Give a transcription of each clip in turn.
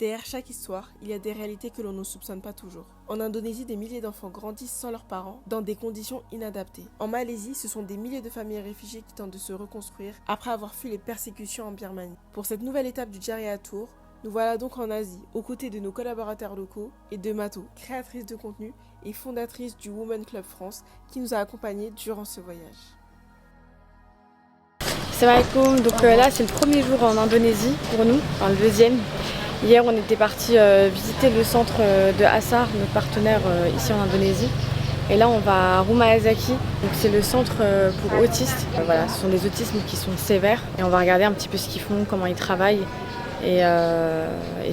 Derrière chaque histoire, il y a des réalités que l'on ne soupçonne pas toujours. En Indonésie, des milliers d'enfants grandissent sans leurs parents, dans des conditions inadaptées. En Malaisie, ce sont des milliers de familles réfugiées qui tentent de se reconstruire après avoir fui les persécutions en Birmanie. Pour cette nouvelle étape du Jaria Tour, nous voilà donc en Asie, aux côtés de nos collaborateurs locaux et de Mato, créatrice de contenu et fondatrice du Women Club France, qui nous a accompagnés durant ce voyage. Salam alaikum, donc là c'est le premier jour en Indonésie pour nous, enfin le deuxième. Hier on était parti visiter le centre de Asar, notre partenaire ici en Indonésie. Et là on va à Rumahazaki, donc c'est le centre pour autistes. Voilà, ce sont des autismes qui sont sévères et on va regarder un petit peu ce qu'ils font, comment ils travaillent et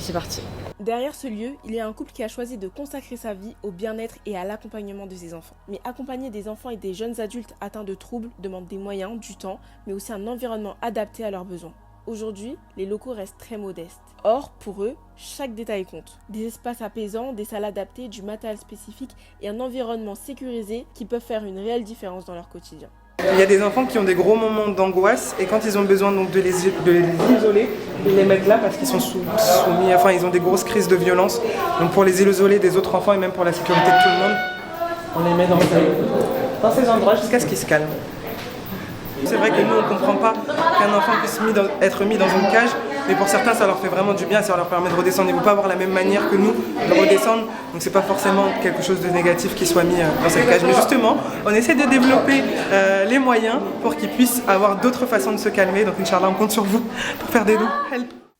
c'est parti. Derrière ce lieu, il y a un couple qui a choisi de consacrer sa vie au bien-être et à l'accompagnement de ses enfants. Mais accompagner des enfants et des jeunes adultes atteints de troubles demande des moyens, du temps, mais aussi un environnement adapté à leurs besoins. Aujourd'hui, les locaux restent très modestes. Or, pour eux, chaque détail compte. Des espaces apaisants, des salles adaptées, du matériel spécifique et un environnement sécurisé qui peuvent faire une réelle différence dans leur quotidien. Il y a des enfants qui ont des gros moments d'angoisse et quand ils ont besoin donc de les isoler, ils les mettent là parce qu'ils sont soumis, enfin ils ont des grosses crises de violence. Donc pour les isoler des autres enfants et même pour la sécurité de tout le monde, on les met dans ces endroits jusqu'à ce qu'ils se calment. C'est vrai que nous on ne comprend pas qu'un enfant puisse être mis dans une cage, mais pour certains ça leur fait vraiment du bien, ça leur permet de redescendre. Ils ne vont pas avoir la même manière que nous de redescendre, donc c'est pas forcément quelque chose de négatif qui soit mis dans cette cage. Mais justement, on essaie de développer les moyens pour qu'ils puissent avoir d'autres façons de se calmer, donc Inch'Allah on compte sur vous pour faire des dons.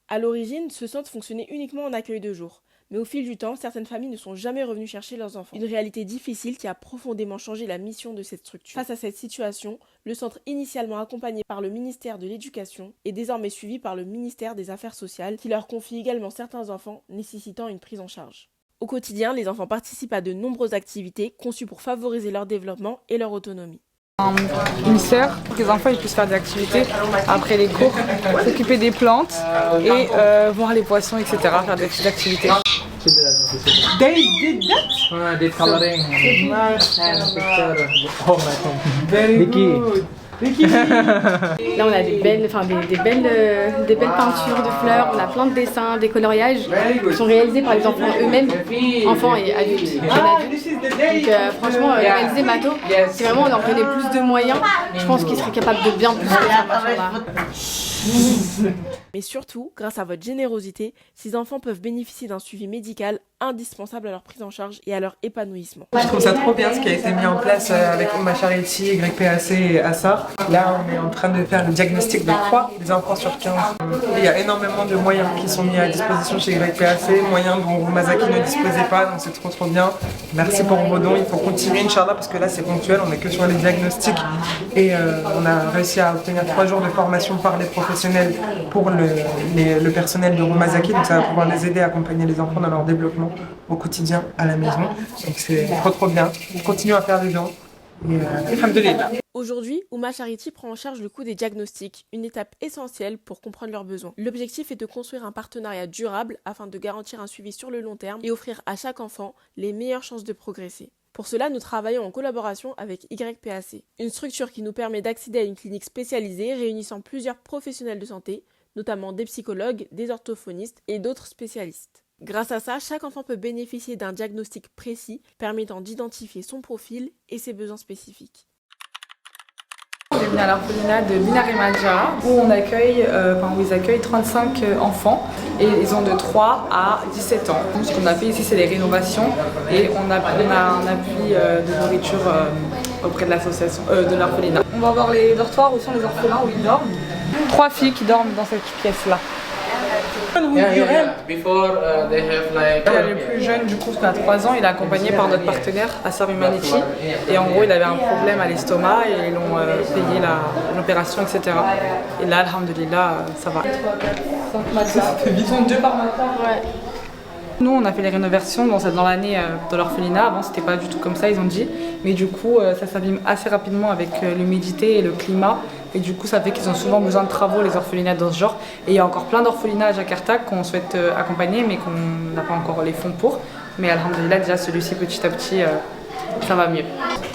À l'origine, ce centre fonctionnait uniquement en accueil de jour. Mais au fil du temps, certaines familles ne sont jamais revenues chercher leurs enfants. Une réalité difficile qui a profondément changé la mission de cette structure. Face à cette situation, le centre initialement accompagné par le ministère de l'Éducation est désormais suivi par le ministère des Affaires sociales qui leur confie également certains enfants nécessitant une prise en charge. Au quotidien, les enfants participent à de nombreuses activités conçues pour favoriser leur développement et leur autonomie. Une sœur pour que les enfants puissent faire des activités après les cours, s'occuper des plantes et voir les poissons, etc. Faire des petites activités. They did that? They coloring. Very good. Là on a des belles peintures de fleurs, on a plein de dessins, des coloriages qui sont réalisés par les enfants eux-mêmes, enfants et adultes, jeunes adultes. Donc franchement, réaliser Mato, si vraiment on leur donnait plus de moyens, je pense qu'ils seraient capables de bien plus que ça, machallah. Mais surtout, grâce à votre générosité, ces enfants peuvent bénéficier d'un suivi médical indispensable à leur prise en charge et à leur épanouissement. Je trouve ça trop bien ce qui a été mis en place avec Oumma Charity, YPAC et Assar. Là, on est en train de faire le diagnostic de 3 des enfants sur 15. Il y a énormément de moyens qui sont mis à disposition chez YPAC, moyens dont Rumahazaki ne disposait pas, donc c'est trop bien. Merci pour vos dons, il faut continuer, Inch'Allah, parce que là c'est ponctuel, on n'est que sur les diagnostics. Et on a réussi à obtenir 3 jours de formation par les professionnels pour le personnel de Rumahazaki, donc ça va pouvoir les aider à accompagner les enfants dans leur développement au quotidien à la maison. Donc c'est trop bien. On continue à faire des dons. Alhamdulillah. Aujourd'hui, Oumma Charity prend en charge le coût des diagnostics, une étape essentielle pour comprendre leurs besoins. L'objectif est de construire un partenariat durable afin de garantir un suivi sur le long terme et offrir à chaque enfant les meilleures chances de progresser. Pour cela, nous travaillons en collaboration avec YPAC, une structure qui nous permet d'accéder à une clinique spécialisée réunissant plusieurs professionnels de santé, notamment des psychologues, des orthophonistes et d'autres spécialistes. Grâce à ça, chaque enfant peut bénéficier d'un diagnostic précis permettant d'identifier son profil et ses besoins spécifiques. On est venu à l'orphelinat de Binari Madjara où ils accueillent 35 enfants et ils ont de 3 à 17 ans. Ce qu'on a fait ici, c'est les rénovations et on a un appui de nourriture auprès de l'association de l'orphelinat. On va voir les dortoirs où sont les orphelins, où ils dorment. 3 filles qui dorment dans cette pièce-là. Il y a le plus jeune du coup qui a 3 ans, il est accompagné par notre partenaire Assar Humanity et en gros il avait un problème à l'estomac et ils l'ont payé l'opération, etc. Et là alhamdoulilah ça va. Ils sont 2 par matin. Ouais. Nous on a fait les rénovations dans l'année de l'orphelinat, avant c'était pas du tout comme ça ils ont dit, mais du coup ça s'abîme assez rapidement avec l'humidité et le climat. Et du coup, ça fait qu'ils ont souvent besoin de travaux, les orphelinats dans ce genre. Et il y a encore plein d'orphelinats à Jakarta qu'on souhaite accompagner, mais qu'on n'a pas encore les fonds pour. Mais alhamdoulilah, déjà celui-ci, petit à petit, ça va mieux.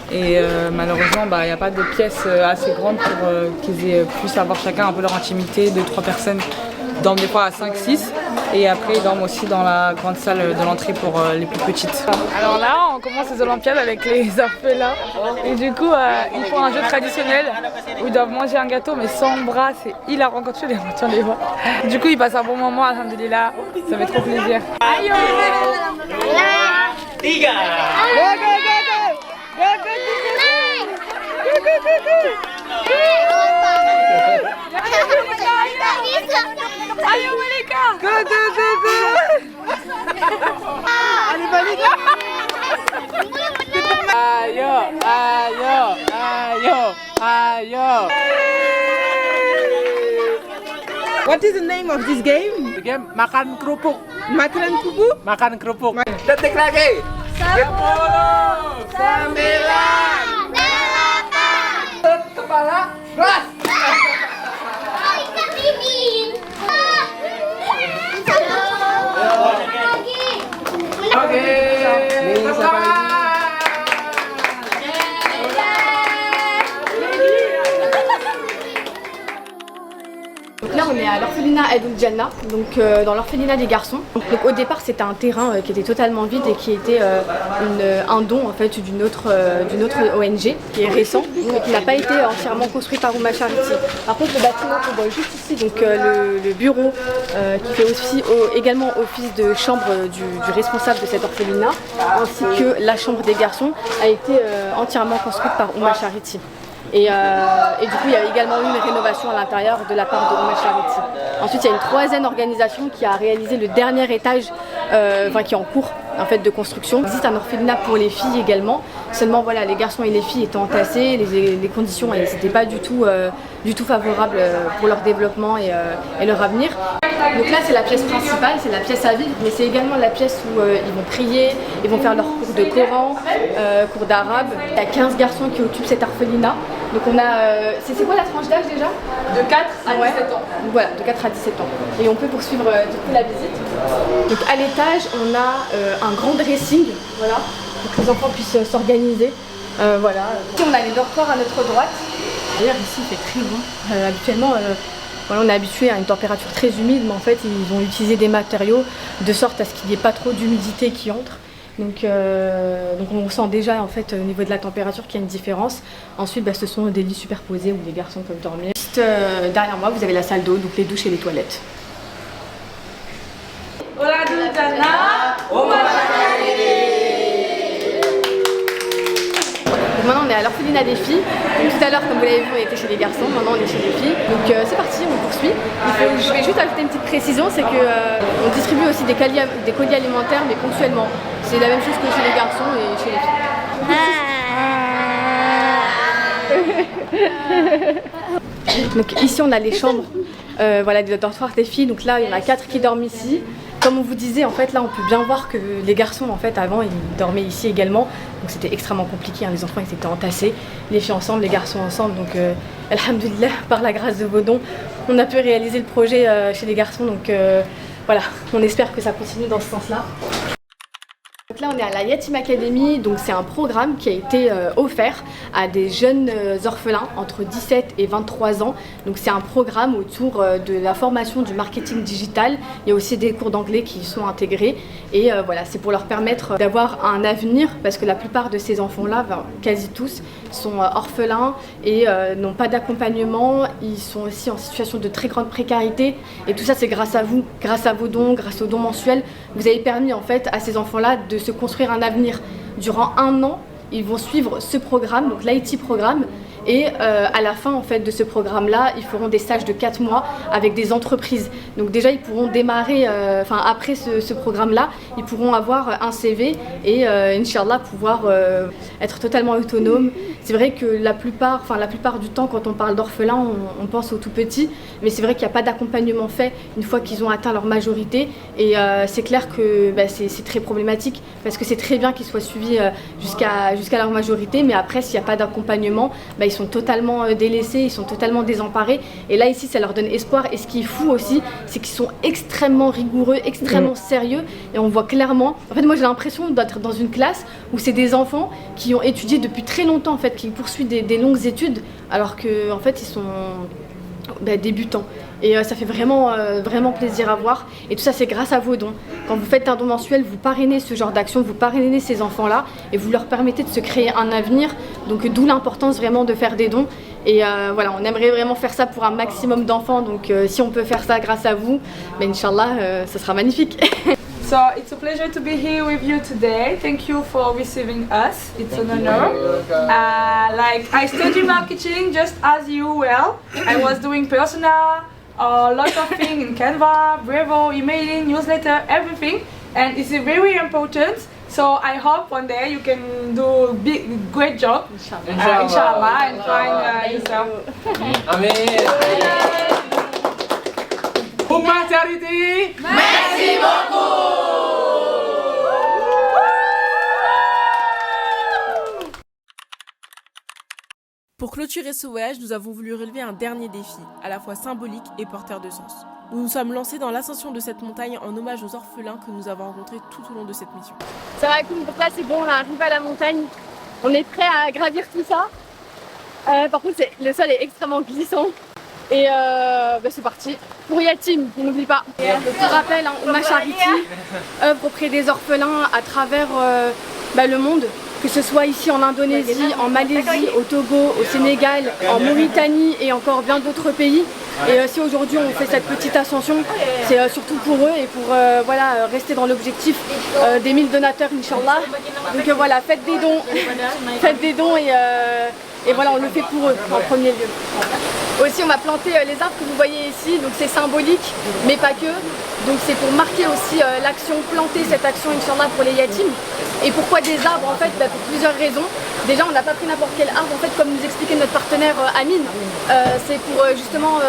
Et malheureusement, il n'y a pas de pièces assez grandes pour qu'ils puissent avoir chacun un peu leur intimité, 2-3 personnes dorment des fois à 5-6 et après ils dorment aussi dans la grande salle de l'entrée pour les plus petites. Alors là on commence les Olympiades avec les orphelins et du coup ils font un jeu traditionnel où ils doivent manger un gâteau mais sans bras, c'est hilarant quand tu les vois. Du coup ils passent un bon moment, alhamdoulilah, ça fait trop plaisir. Aïe, Tiga. Ayo mereka. Allez balik. Ayo. What is the name of this game? The game makan kerupuk. Makanan kubu? Makan kerupuk. Detik lagi. 10, 9, 8. Kepala. Ras. Oke. Donc là on est à l'orphelinat Aïdoul Janna, donc dans l'orphelinat des garçons. Donc au départ c'était un terrain qui était totalement vide et qui était un don en fait d'une autre ONG qui est récent mais qui n'a pas été entièrement construit par Oumma Charity. Par contre le bâtiment qu'on voit juste ici, donc le bureau qui fait aussi également office de chambre du responsable de cet orphelinat, ainsi que la chambre des garçons a été entièrement construite par Oumma Charity. Et du coup, il y a également eu une rénovation à l'intérieur de la part de Oumma Charity. Ensuite, il y a une troisième organisation qui a réalisé le dernier étage, qui est en cours en fait, de construction. Il existe un orphelinat pour les filles également. Seulement, voilà, les garçons et les filles étaient entassés, les conditions n'étaient pas du tout favorables pour leur développement et leur avenir. Donc là, c'est la pièce principale, c'est la pièce à vivre, mais c'est également la pièce où ils vont prier, ils vont faire leur cours de Coran, cours d'arabe. Il y a 15 garçons qui occupent cet orphelinat. Donc on a... c'est quoi la tranche d'âge déjà? De 4 à 17 ans. Donc voilà, de 4 à 17 ans. Et on peut poursuivre du coup la visite. Donc à l'étage, on a un grand dressing, voilà, pour que les enfants puissent s'organiser. Voilà. Ici, on a les dortoirs à notre droite. D'ailleurs, ici, il fait très bon. Habituellement, voilà, on est habitué à une température très humide, mais en fait, ils vont utiliser des matériaux de sorte à ce qu'il n'y ait pas trop d'humidité qui entre. Donc on sent déjà en fait au niveau de la température qu'il y a une différence. Ensuite, ce sont des lits superposés où les garçons peuvent dormir. Juste derrière moi, vous avez la salle d'eau, donc les douches et les toilettes. Donc maintenant on est à l'orphelinat des filles. Donc, tout à l'heure, comme vous l'avez vu, on était chez les garçons, maintenant on est chez les filles. Donc c'est parti, on poursuit. Je vais juste ajouter une petite précision, c'est qu'on distribue aussi des colis alimentaires, mais ponctuellement. C'est la même chose que chez les garçons et chez les filles. Donc ici on a les chambres, voilà, des dortoirs des filles. Donc là il y en a 4 qui dorment ici. Comme on vous disait, en fait là on peut bien voir que les garçons en fait avant ils dormaient ici également. Donc c'était extrêmement compliqué, hein. Les enfants ils étaient entassés, les filles ensemble, les garçons ensemble. Donc alhamdoulilah, par la grâce de vos dons, on a pu réaliser le projet chez les garçons. Donc voilà, on espère que ça continue dans ce sens-là. Donc là on est à la Yatim Academy, donc c'est un programme qui a été offert à des jeunes orphelins entre 17 et 23 ans. Donc c'est un programme autour de la formation du marketing digital. Il y a aussi des cours d'anglais qui y sont intégrés et voilà, c'est pour leur permettre d'avoir un avenir parce que la plupart de ces enfants-là, quasi tous, sont orphelins et n'ont pas d'accompagnement. Ils sont aussi en situation de très grande précarité et tout ça c'est grâce à vous, grâce à vos dons, grâce aux dons mensuels. Vous avez permis en fait à ces enfants-là de se construire un avenir. Durant 1 an, ils vont suivre ce programme, donc l'IT programme, et à la fin en fait de ce programme-là, ils feront des stages de 4 mois avec des entreprises. Donc déjà, ils pourront démarrer, après ce programme-là, ils pourront avoir un CV et Inch'Allah pouvoir être totalement autonomes. C'est vrai que la plupart du temps, quand on parle d'orphelins, on pense aux tout petits, mais c'est vrai qu'il n'y a pas d'accompagnement fait une fois qu'ils ont atteint leur majorité. Et c'est clair que c'est très problématique parce que c'est très bien qu'ils soient suivis jusqu'à leur majorité, mais après, s'il n'y a pas d'accompagnement, ils sont totalement délaissés, ils sont totalement désemparés. Et là, ici, ça leur donne espoir. Et ce qui est fou aussi, c'est qu'ils sont extrêmement rigoureux, extrêmement sérieux. Et on voit clairement... En fait, moi, j'ai l'impression d'être dans une classe où c'est des enfants qui ont étudié depuis très longtemps, en fait, qui poursuivent des longues études, alors qu'en fait, ils sont débutants. Et ça fait vraiment plaisir à voir. Et tout ça, c'est grâce à vos dons. Quand vous faites un don mensuel, vous parrainez ce genre d'action, vous parrainez ces enfants-là et vous leur permettez de se créer un avenir. Donc d'où l'importance vraiment de faire des dons. Et voilà, on aimerait vraiment faire ça pour un maximum d'enfants. Donc si on peut faire ça grâce à vous, ben, Inch'Allah, ça sera magnifique. So it's a pleasure to be here with you today. Thank you for receiving us. It's an honor. Like I study marketing just as you well. I was doing personal, a lot of things in Canva, Brevo, emailing, newsletter, everything, and it's very important. So I hope one day you can do a great job, inshallah, and find yourself. Amin. Ummah Charity. Merci beaucoup. Pour clôturer ce voyage, nous avons voulu relever un dernier défi, à la fois symbolique et porteur de sens. Nous nous sommes lancés dans l'ascension de cette montagne en hommage aux orphelins que nous avons rencontrés tout au long de cette mission. Ça va, cool, donc là c'est bon, on est arrivé à la montagne. On est prêt à gravir tout ça. Par contre, le sol est extrêmement glissant. Et c'est parti. Pour Yatim, on n'oublie pas. Pour rappel, Oumma Charity œuvre auprès des orphelins à travers le monde. Que ce soit ici en Indonésie, en Malaisie, au Togo, au Sénégal, en Mauritanie et encore bien d'autres pays. Et si aujourd'hui on fait cette petite ascension, c'est surtout pour eux et pour rester dans l'objectif des 1000 donateurs, Inch'Allah. Donc voilà, faites des dons et voilà, on le fait pour eux en premier lieu. Aussi, on va planter les arbres que vous voyez ici, donc c'est symbolique, mais pas que. Donc c'est pour marquer aussi l'action, planter cette action, Inch'Allah, pour les yatims. Et pourquoi des arbres en fait? Pour plusieurs raisons. Déjà, on n'a pas pris n'importe quel arbre, en fait, comme nous expliquait notre partenaire Amine. C'est pour justement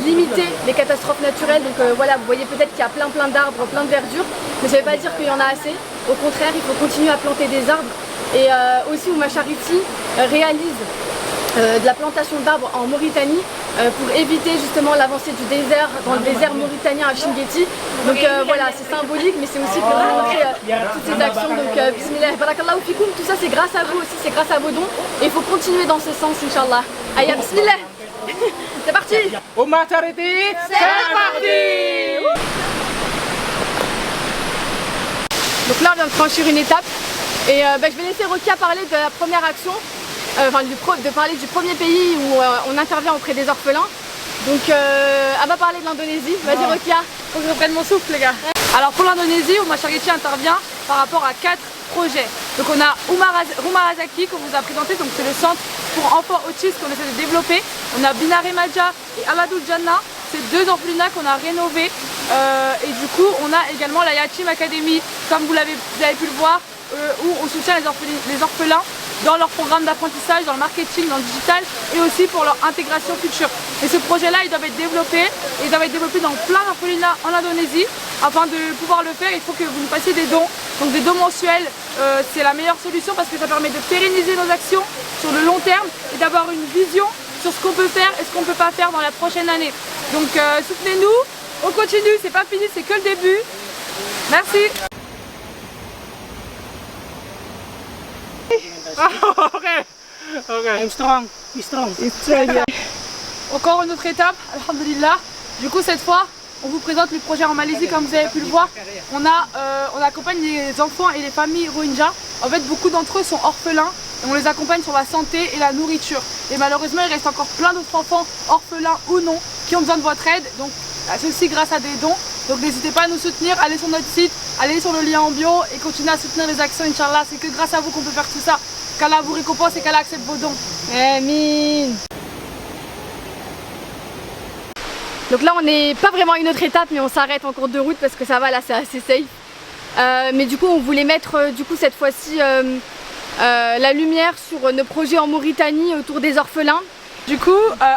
limiter les catastrophes naturelles. Donc voilà, vous voyez peut-être qu'il y a plein d'arbres, plein de verdure, mais ça ne veut pas dire qu'il y en a assez. Au contraire, il faut continuer à planter des arbres. Et aussi, Oumma Charity réalise de la plantation d'arbres en Mauritanie pour éviter justement l'avancée du désert dans le désert mauritanien à Chinguetti. Donc voilà, c'est symbolique, mais c'est aussi pour montrer toutes ces actions. Donc bismillah, barakallahu fikoum, tout ça c'est grâce à vous aussi, c'est grâce à vos dons. Et il faut continuer dans ce sens, Inch'Allah. Aïe, bismillah. C'est parti. Ummah Charity, c'est parti. Donc là on vient de franchir une étape. Et je vais laisser Rokia parler de la première action. De parler du premier pays où on intervient auprès des orphelins. Donc elle va parler de l'Indonésie. Vas-y Rokia. Faut que je reprenne mon souffle les gars. Alors pour l'Indonésie, Oumma Charity intervient par rapport à 4 projets. Donc on a Rumah Razaki qu'on vous a présenté, donc c'est le centre pour enfants autistes qu'on essaie de développer. On a Binar Maja et Aladul Jannah, c'est 2 orphelinats qu'on a rénovés. Et du coup on a également la Yatim Academy, comme vous avez pu le voir, où on soutient les orphelins dans leur programme d'apprentissage, dans le marketing, dans le digital et aussi pour leur intégration future. Et ce projet-là, ils doivent être développés, dans plein d'orphelinats en Indonésie. Afin de pouvoir le faire, il faut que vous nous passiez des dons. Donc des dons mensuels, c'est la meilleure solution parce que ça permet de pérenniser nos actions sur le long terme et d'avoir une vision sur ce qu'on peut faire et ce qu'on ne peut pas faire dans la prochaine année. Donc soutenez-nous, on continue, c'est pas fini, c'est que le début. Merci. I'm strong. Encore une autre étape, alhamdulillah. Du coup cette fois, on vous présente les projets en Malaisie comme vous avez pu le voir. On accompagne les enfants et les familles Rohingyas. En fait beaucoup d'entre eux sont orphelins et on les accompagne sur la santé et la nourriture. Et malheureusement il reste encore plein d'autres enfants, orphelins ou non, qui ont besoin de votre aide. Donc ceci grâce à des dons. Donc n'hésitez pas à nous soutenir, allez sur notre site, allez sur le lien en bio et continuez à soutenir les actions, Inch'Allah. C'est que grâce à vous qu'on peut faire tout ça. Qu'Allah vous récompense et qu'Allah accepte vos dons. Amin. Donc là on n'est pas vraiment à une autre étape, mais on s'arrête en cours de route parce que ça va, là c'est assez safe. Mais du coup on voulait mettre cette fois-ci la lumière sur nos projets en Mauritanie autour des orphelins. Du coup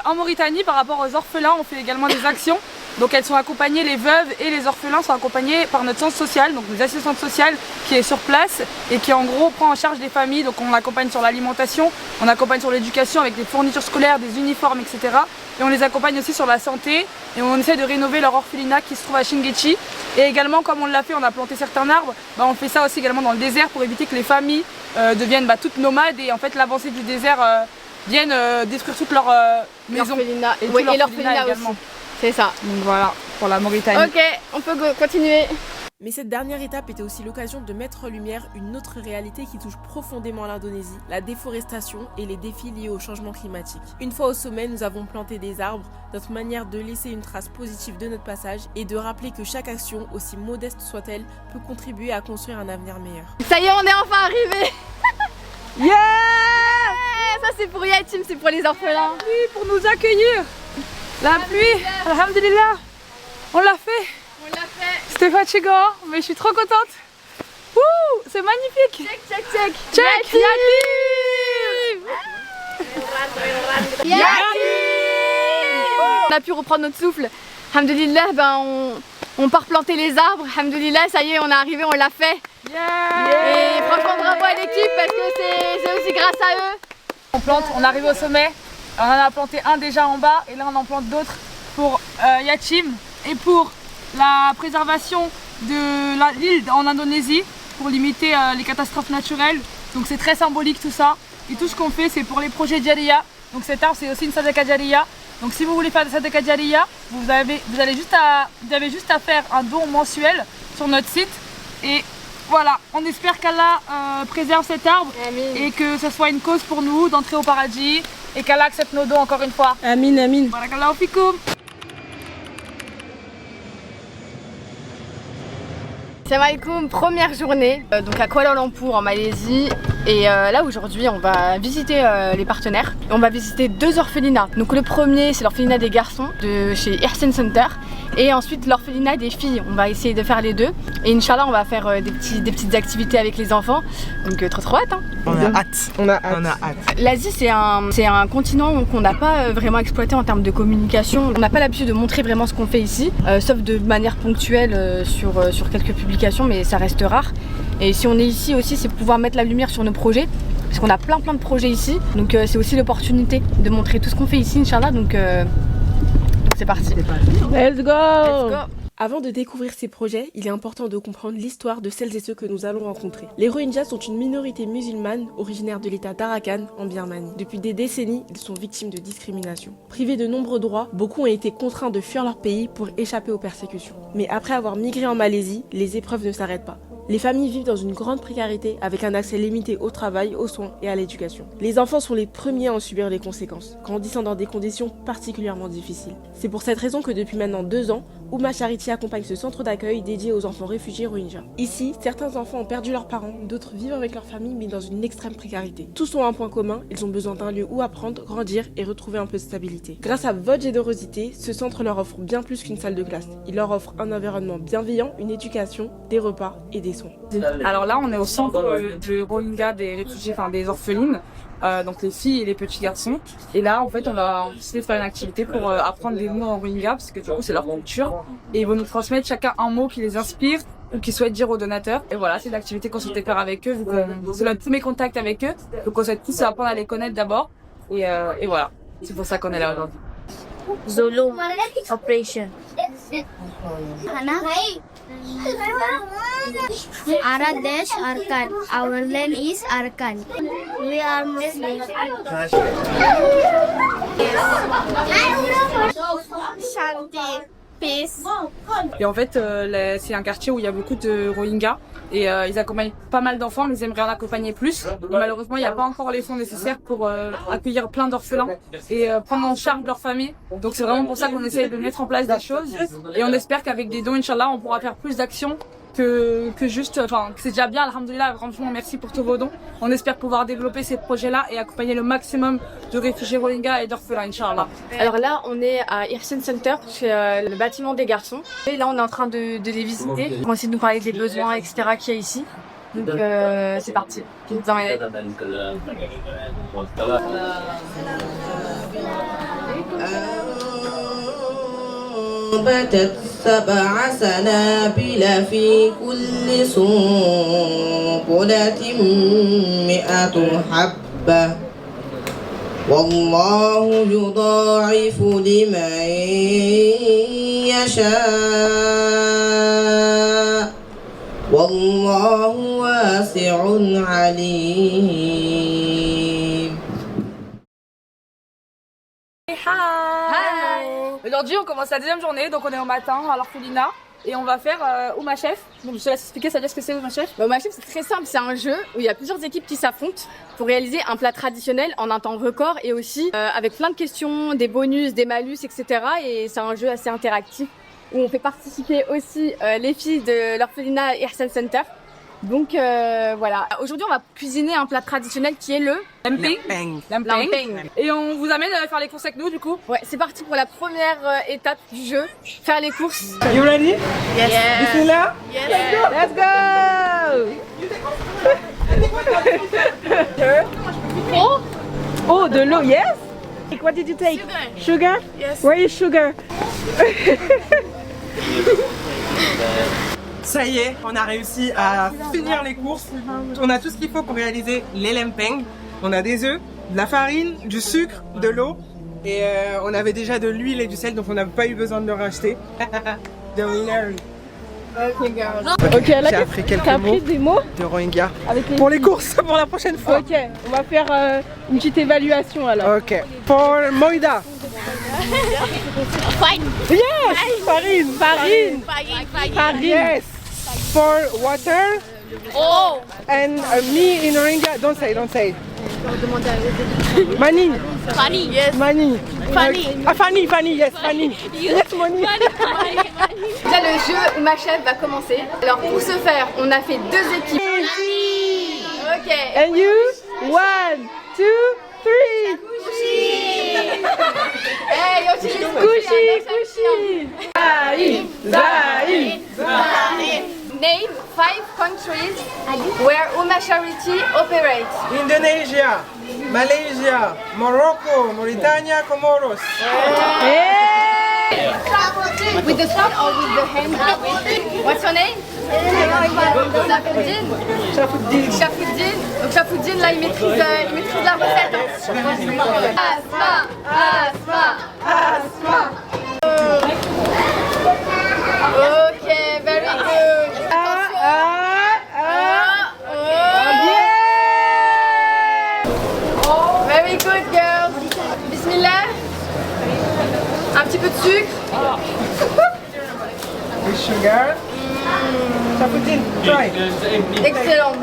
en Mauritanie par rapport aux orphelins on fait également des actions. Donc elles sont accompagnées, les veuves et les orphelins sont accompagnés par notre centre social, donc une assistante sociale qui est sur place et qui en gros prend en charge les familles. Donc on accompagne sur l'alimentation, on accompagne sur l'éducation avec des fournitures scolaires, des uniformes, etc. Et on les accompagne aussi sur la santé et on essaie de rénover leur orphelinat qui se trouve à Chinguetti. Et également comme on l'a fait, on a planté certains arbres, on fait ça aussi également dans le désert pour éviter que les familles deviennent toutes nomades et en fait l'avancée du désert vienne détruire toutes leurs maisons. Et l'orphelinat également. C'est ça. Donc voilà, pour la Mauritanie. Ok, on peut continuer. Mais cette dernière étape était aussi l'occasion de mettre en lumière une autre réalité qui touche profondément l'Indonésie, la déforestation et les défis liés au changement climatique. Une fois au sommet, nous avons planté des arbres, notre manière de laisser une trace positive de notre passage et de rappeler que chaque action, aussi modeste soit-elle, peut contribuer à construire un avenir meilleur. Ça y est, on est enfin arrivés. Yeah! Ça c'est pour Yatim, c'est pour les orphelins. Oui, pour nous accueillir. La pluie, alhamdulillah, on l'a fait. On l'a fait. C'était fatigant, mais je suis trop contente. Ouh, c'est magnifique. Check. Check, Yatim. On a pu reprendre notre souffle. Alhamdulillah, on part planter les arbres. Alhamdulillah, ça y est, on est arrivé, on l'a fait. Et franchement, bravo à l'équipe parce que c'est aussi grâce à eux. On plante, on arrive au sommet. On en a planté un déjà en bas et là on en plante d'autres pour Yatim et pour la préservation de l'île en Indonésie pour limiter les catastrophes naturelles. Donc c'est très symbolique tout ça. Et tout ce qu'on fait c'est pour les projets Jariya. Donc cet arbre c'est aussi une Sadaka Jariya. Donc si vous voulez faire des Sadaka Jariya, vous avez juste à faire un don mensuel sur notre site. Et voilà, on espère qu'Allah préserve cet arbre. Amin. Et que ce soit une cause pour nous d'entrer au paradis et qu'Allah accepte nos dons encore une fois. Amin, amin. Barakallahu fikoum. Salam alaikum, première journée donc à Kuala Lumpur en Malaisie et là aujourd'hui on va visiter les partenaires. On va visiter 2 orphelinats. Donc le premier c'est l'orphelinat des garçons de chez Ihsan Center et ensuite l'orphelinat des filles. On va essayer de faire les deux et Inch'Allah on va faire des petites activités avec les enfants. Donc trop hâte hein. On a hâte. L'Asie c'est un continent qu'on n'a pas vraiment exploité en termes de communication. On n'a pas l'habitude de montrer vraiment ce qu'on fait ici, sauf de manière ponctuelle sur quelques publications, mais ça reste rare. Et si on est ici aussi, c'est pouvoir mettre la lumière sur nos projets, parce qu'on a plein de projets ici. Donc c'est aussi l'opportunité de montrer tout ce qu'on fait ici, Inch'Allah. Donc c'est parti. Let's go! Let's go. Avant de découvrir ces projets, il est important de comprendre l'histoire de celles et ceux que nous allons rencontrer. Les Rohingyas sont une minorité musulmane originaire de l'état d'Arakan en Birmanie. Depuis des décennies, ils sont victimes de discrimination. Privés de nombreux droits, beaucoup ont été contraints de fuir leur pays pour échapper aux persécutions. Mais après avoir migré en Malaisie, les épreuves ne s'arrêtent pas. Les familles vivent dans une grande précarité avec un accès limité au travail, aux soins et à l'éducation. Les enfants sont les premiers à en subir les conséquences, grandissant dans des conditions particulièrement difficiles. C'est pour cette raison que depuis maintenant 2 ans, Ouma Charity accompagne ce centre d'accueil dédié aux enfants réfugiés Rohingyas. Ici, certains enfants ont perdu leurs parents, d'autres vivent avec leur famille mais dans une extrême précarité. Tous ont un point commun, ils ont besoin d'un lieu où apprendre, grandir et retrouver un peu de stabilité. Grâce à votre générosité, ce centre leur offre bien plus qu'une salle de classe. Il leur offre un environnement bienveillant, une éducation, des repas et des soins. Alors là on est au centre de Rohingya des réfugiés, enfin des orphelines. Donc les filles et les petits garçons. Et là en fait on a décidé de faire une activité pour apprendre des mots en Rohingya parce que du coup c'est leur culture. Et ils vont nous transmettre chacun un mot qui les inspire ou qu'ils souhaitent dire aux donateurs. Et voilà, c'est l'activité qu'on souhaitait faire avec eux. C'est notre premier contact avec eux. Donc on souhaite tous apprendre à les connaître d'abord. Et voilà, c'est pour ça qu'on est là aujourd'hui. Zulu operation. Aradesh Arkan. Our land is Arkan. We are Muslims. Shanti. Peace. Et en fait, c'est un quartier où il y a beaucoup de Rohingyas et ils accompagnent pas mal d'enfants, mais ils aimeraient en accompagner plus. Et malheureusement, il n'y a pas encore les fonds nécessaires pour accueillir plein d'orphelins et prendre en charge leur famille. Donc c'est vraiment pour ça qu'on essaie de mettre en place des choses et on espère qu'avec des dons, Inch'Allah, on pourra faire plus d'actions que juste, enfin c'est déjà bien, alhamdoulilah, franchement merci pour tous vos dons. On espère pouvoir développer ces projets-là et accompagner le maximum de réfugiés Rohingyas et d'orphelins, Inch'Allah. Alors là on est à Ihsan Center, c'est le bâtiment des garçons. Et là on est en train de les visiter. On va essayer de nous parler des besoins, etc. qu'il y a ici. Donc c'est parti. Je vous emmène. أنبتت 7 سنابل في كل سنبلة 100 حبة والله يضاعف لمن يشاء والله واسع عليم. Hi! Aujourd'hui, on commence la deuxième journée, donc on est au matin à l'orphelinat et on va faire Ouma Chef. Donc je te laisse expliquer, ça veut dire ce que c'est Ouma Chef? Ouma Chef, c'est très simple, c'est un jeu où il y a plusieurs équipes qui s'affrontent pour réaliser un plat traditionnel en un temps record et aussi avec plein de questions, des bonus, des malus, etc. Et c'est un jeu assez interactif où on fait participer aussi les filles de l'orphelinat Ihsan Center. Donc voilà, aujourd'hui on va cuisiner un plat traditionnel qui est le Lempeng. Et on vous amène à faire les courses avec nous du coup. Ouais, c'est parti pour la première étape du jeu, faire les courses. You ready? Yes. Bismillah? Yes. Let's go! Oh, de l'eau, yes? What did you take? Sugar? Yes. Where is sugar? Ça y est, on a réussi à finir les courses. On a tout ce qu'il faut pour réaliser les lempeng. On a des œufs, de la farine, du sucre, de l'eau. Et on avait déjà de l'huile et du sel, donc on n'a pas eu besoin de le racheter. The winner. Ok, là, J'ai appris quelques t'as mots appris des mots de Rohingya avec les pour les courses pour la prochaine fois. Ok, on va faire une petite évaluation alors. Ok. Pour Moïda. Yes! Farine. Farine. Yes! For water. Oh. And me in Rohingya. Don't say. Mani. Funny. Yes. Mani. Funny. Fanny. Yes, Fanny. Yes, money. Là, le jeu Ouma Chef va commencer. Alors pour ce faire, on a fait 2 équipes. Ok. And you? 1, 2, 3. Hey, on utilise Couchi. Zahid. Name 5 countries where Ouma Charity operates. Indonesia, Malaysia, Morocco, Mauritania, Comoros. With the thumb or with the hand? What's your name? Shafuddin. Shafuddin. Donc Shafuddin, là, il maîtrise la recette. Asma. Ok, very good. Very good, girls. Bismillah. Un petit peu de sucre. With sugar. Shafuddin, try. Excellent.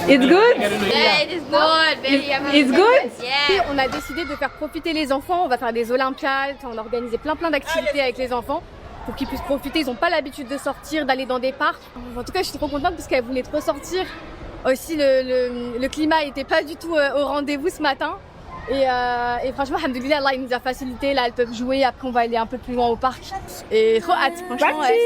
It's good? Yeah, it is good. Very amazing. It's good? Yeah. On a décidé de faire profiter les enfants. On va faire des Olympiades. On a organisé plein d'activités avec les enfants pour qu'ils puissent profiter. Ils n'ont pas l'habitude de sortir, d'aller dans des parcs. En tout cas, je suis trop contente parce qu'elles voulaient trop sortir. Aussi, le climat n'était pas du tout au rendez-vous ce matin. Et franchement, alhamdoulilah, Allah il nous a facilité. Là, elles peuvent jouer. Après, on va aller un peu plus loin au parc. Et trop hâte, franchement. Ouais.